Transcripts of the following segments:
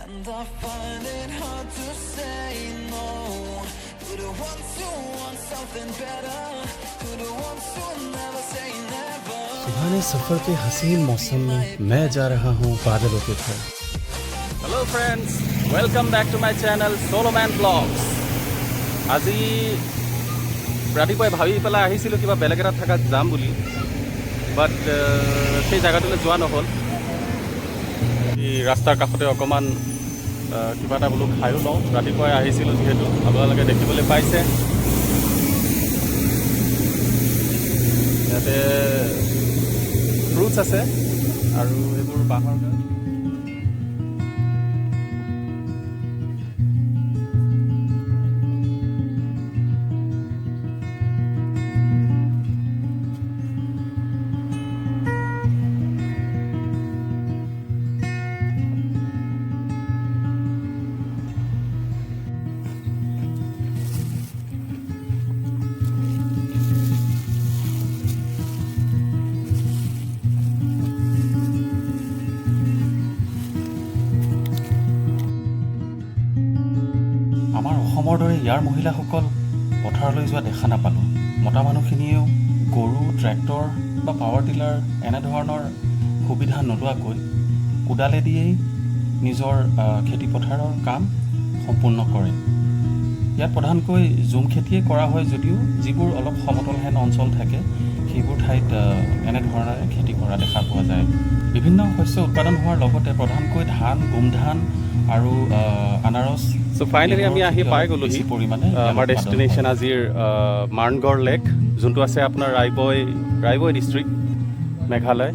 And I find it hard to say no to the ones who want something better, to the ones who never say never. सुहाने सफर के हसीन मौसम में मैं जा रहा हूँ बादलों के घर। Hello friends, welcome back to my channel SOLOMAN Vlogs. আজি ৰাতিপুৱাই ভাবি পেলাই আহিছিলোঁ কিবা বেলেগ এটা ঠাইত যাম বুলি, বাট সেই জায়গাটোলৈ যোৱা নহ'ল। এই ৰাস্তাৰ কাষতে অকণমান কিবা এটা বোলো খায়ো লওঁ, ৰাতিপুৱাই আহিছিলোঁ যিহেতু আপোনালোকে দেখিবলৈ পাইছে। ইয়াতে ফ্ৰুটছ আছে আৰু এইবোৰ বাঁহৰ গাজ। আমাৰ অসমৰ দৰে ইয়াৰ মহিলাসকল পথাৰলৈ যোৱা দেখা নাপালোঁ। মতা মানুহখিনিয়েও গৰু, ট্ৰেক্টৰ বা পাৱাৰ টিলাৰ এনেধৰণৰ সুবিধা নোলোৱাকৈ কোদালে দিয়েই নিজৰ খেতি পথাৰৰ কাম সম্পূৰ্ণ কৰে। ইয়াত প্ৰধানকৈ ঝুম খেতিয়ে কৰা হয় যদিও যিবোৰ অলপ সমতলহেন অঞ্চল থাকে সেইবোৰ ঠাইত এনেধৰণেৰে খেতি কৰা দেখা পোৱা যায়। বিভিন্ন শস্য উৎপাদন হোৱাৰ লগতে প্ৰধানকৈ ধান, গোমধান আৰু আনাৰস। চ' ফাইনেলি আমি আহি পাই গ'লোহি পৰিমাণে আমাৰ ডেষ্টিনেশ্যন আজিৰ মাৰ্নগড় লেক, যোনটো আছে আপোনাৰ ৰায়বই ডিষ্ট্ৰিক্ট, মেঘালয়।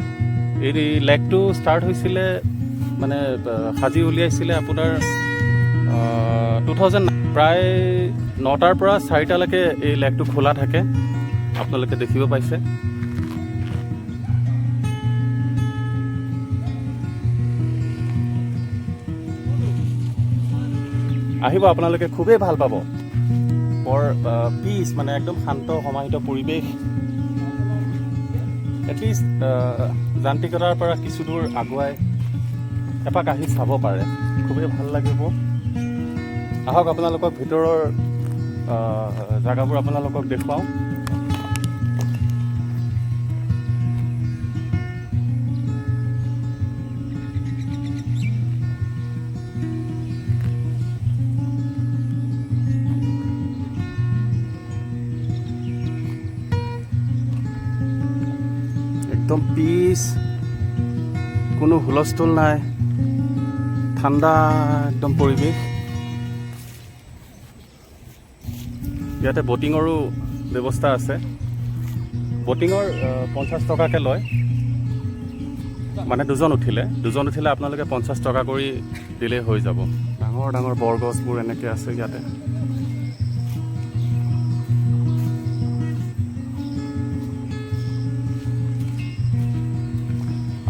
এই লেকটো ষ্টাৰ্ট হৈছিলে মানে সাজি উলিয়াইছিলে আপোনাৰ 2000, প্ৰায় 9টাৰ পৰা 4টালৈকে এই লেকটো খোলা থাকে, আপোনালোকে দেখিব পাইছে। আহিব, আপোনালোকে খুবেই ভাল পাব। বৰ পিচ, মানে একদম শান্ত সমাহিত পৰিৱেশ। এটলিষ্ট যান্ত্ৰিকতাৰ পৰা কিছু দূৰ আগুৱাই এপাক আহি চাব পাৰে, খুবেই ভাল লাগিব। আহক আপোনালোকক ভিতৰৰ জেগাবোৰ আপোনালোকক দেখুৱাওঁ। একদম পিচ, কোনো হুলস্থুল নাই, ঠাণ্ডা একদম পৰিৱেশ। ইয়াতে বটিঙৰো ব্যৱস্থা আছে। বটিঙৰ 50 টকাকৈ লয়, মানে দুজন উঠিলে আপোনালোকে 50 টকা কৰি দিলেই হৈ যাব। ডাঙৰ ডাঙৰ বৰগছবোৰ এনেকৈ আছে ইয়াতে।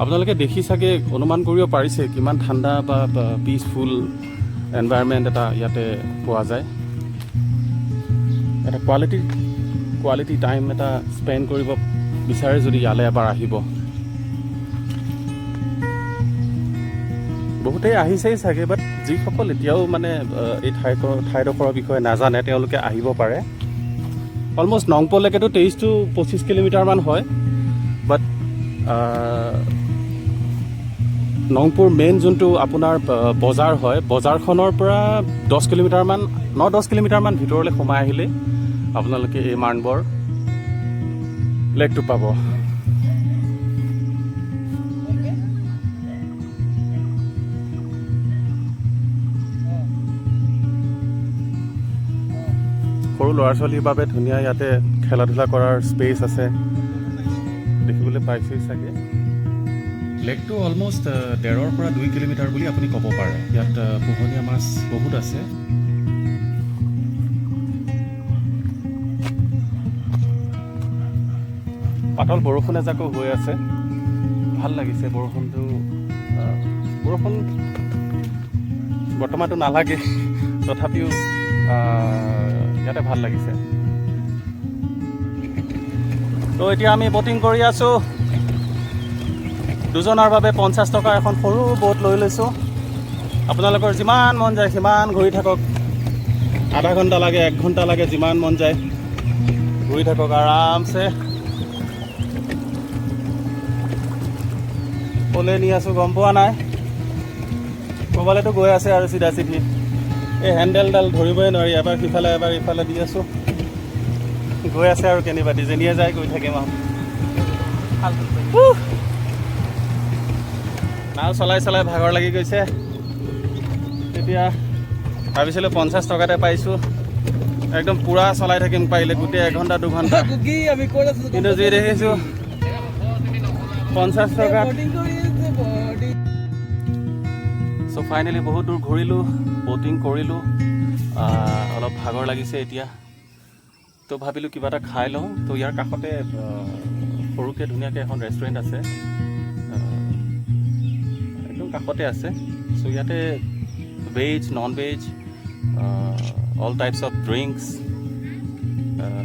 আপোনালোকে দেখি চাগে অনুমান কৰিব পাৰিছে কিমান ঠাণ্ডা বা পিচফুল এনভাইৰনমেণ্ট এটা ইয়াতে পোৱা যায়। এটা কোৱালিটি টাইম এটা স্পেণ্ড কৰিব বিচাৰে যদি ইয়ালৈ এবাৰ আহিব। বহুতেই আহিছেই চাগে, বাট যিসকল এতিয়াও মানে এই ঠাইডোখৰৰ বিষয়ে নাজানে তেওঁলোকে আহিব পাৰে। অলমষ্ট নংপলৈকেতো 23 to 25 কিলোমিটাৰমান হয়, বাট নংপুৰ মেইন যোনটো আপোনাৰ বজাৰ হয়, বজাৰখনৰ পৰা 10 কিলোমিটাৰমান ভিতৰলৈ সোমাই আহিলেই আপোনালোকে এই মাৰ্নগড় লেকটো পাব। সৰু ল'ৰা ছোৱালীৰ বাবে ধুনীয়া ইয়াতে খেলা ধূলা কৰাৰ স্পেচ আছে, দেখিবলৈ পাইছেই চাগে। লেকটো অলমষ্ট 1.5 পৰা 2 কিলোমিটাৰ বুলি আপুনি ক'ব পাৰে। ইয়াত পোহনীয়া মাছ বহুত আছে। পাতল বৰষুণ এজাকো হৈ আছে, ভাল লাগিছে বৰষুণটো। বৰষুণ বৰ্তমানটো নালাগে, তথাপিও ইয়াতে ভাল লাগিছে। তো এতিয়া আমি বটিং কৰি আছোঁ। দুজনৰ বাবে 50 টকা এখন সৰু বোট লৈ লৈছোঁ। আপোনালোকৰ যিমান মন যায় সিমান ঘূৰি থাকক আধা ঘণ্টা লাগে 1 ঘণ্টা লাগে যিমান মন যায় ঘূৰি থাকক আৰামছে ক'লে নি আছোঁ গম পোৱা নাই ক'ৰবালৈতো গৈ আছে আৰু চিধা চিধি এই হেণ্ডেলডাল ধৰিবই নোৱাৰি এবাৰ সিফালে এবাৰ ইফালে দি আছোঁ গৈ আছে আৰু কেনিবাদি যেনিয়ে যায় গৈ থাকিম আৰু নাও চলাই চলাই ভাগৰ লাগি গৈছে এতিয়া ভাবিছিলোঁ 50 টকাতে পাইছোঁ একদম পূৰা চলাই থাকিম পাৰিলে গোটেই 1 ঘণ্টা 2 ঘণ্টা কিন্তু যি দেখিছোঁ 50 টকা চ' ফাইনেলি বহুত দূৰ ঘূৰিলোঁ ব'টিং কৰিলোঁ অলপ ভাগৰ লাগিছে এতিয়া তো ভাবিলোঁ কিবা এটা খাই লওঁ তো ইয়াৰ কাষতে সৰুকৈ ধুনীয়াকৈ এখন ৰেষ্টুৰেণ্ট আছে একদম কাষতে আছে চ' ইয়াতে veg non veg all types of drinks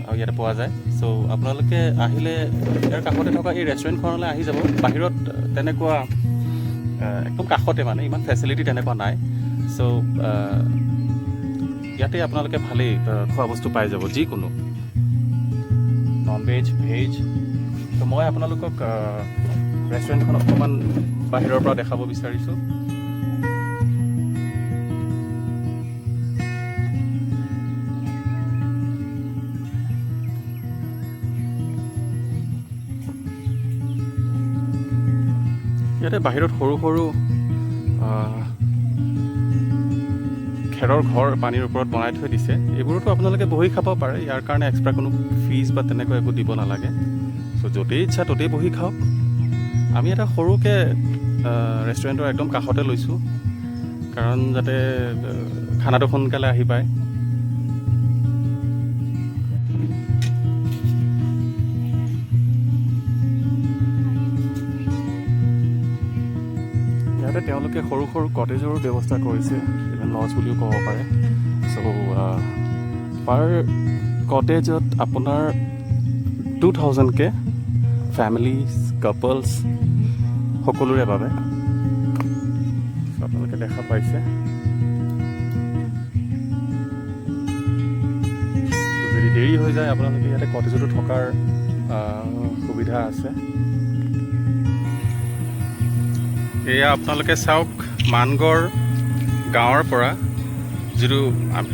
আৰু ইয়াতে পোৱা যায় চ' আপোনালোকে আহিলে ইয়াৰ কাষতে থকা এই ৰেষ্টুৰেণ্টখনলৈ আহি যাব বাহিৰত তেনেকুৱা একদম কাষতে মানে ইমান ফেচিলিটি তেনেকুৱা নাই চ' ইয়াতে আপোনালোকে ভালেই খোৱা বস্তু পাই যাব যিকোনো নন ভেজ ভেজ তো মই আপোনালোকক ৰেষ্টুৰেণ্টখন অকণমান বাহিৰৰ পৰা দেখাব বিচাৰিছোঁ ইয়াতে বাহিৰত সৰু সৰু খেৰৰ ঘৰ পানীৰ ওপৰত বনাই থৈ দিছে এইবোৰতো আপোনালোকে বহি খাব পাৰে ইয়াৰ কাৰণে এক্সট্ৰা কোনো ফিজ বা তেনেকুৱা একো দিব নালাগে চ' য'তেই ইচ্ছা ত'তেই বহি খাওক আমি এটা সৰুকৈ ৰেষ্টুৰেণ্টৰ একদম কাষতে লৈছোঁ কাৰণ যাতে খানাটো সোনকালে আহি পায় ইয়াতে তেওঁলোকে সৰু সৰু কটেজৰো ব্যৱস্থা কৰিছে ইভেন লজ বুলিও ক'ব পাৰে চ' পাৰ কটেজত আপোনাৰ 2000কৈ ফেমিলিজ কাপলছ সকলোৰে বাবে আপোনালোকে দেখা পাইছে যদি দেৰি হৈ যায় আপোনালোকে ইয়াতে কটেজতো থকাৰ সুবিধা আছে এয়া আপোনালোকে চাওক মানগড় গাঁৱৰ পৰা যিটো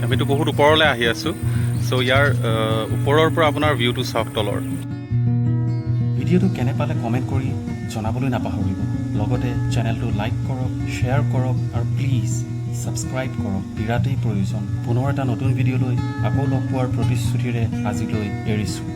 আমিতো বহুত ওপৰলৈ আহি আছোঁ চ' ইয়াৰ ওপৰৰ পৰা আপোনাৰ ভিউটো চাওক তলৰ ভিডিঅ'টো কেনে পালে কমেণ্ট কৰি জনাবলৈ নাপাহৰিব লগতে চেনেলটো লাইক কৰক শ্বেয়াৰ কৰক আৰু প্লিজ ছাবস্ক্ৰাইব কৰক বিৰাটেই প্ৰয়োজন পুনৰ এটা নতুন ভিডিঅ'লৈ আকৌ লগ পোৱাৰ প্ৰতিশ্ৰুতিৰে আজিলৈ এৰিছোঁ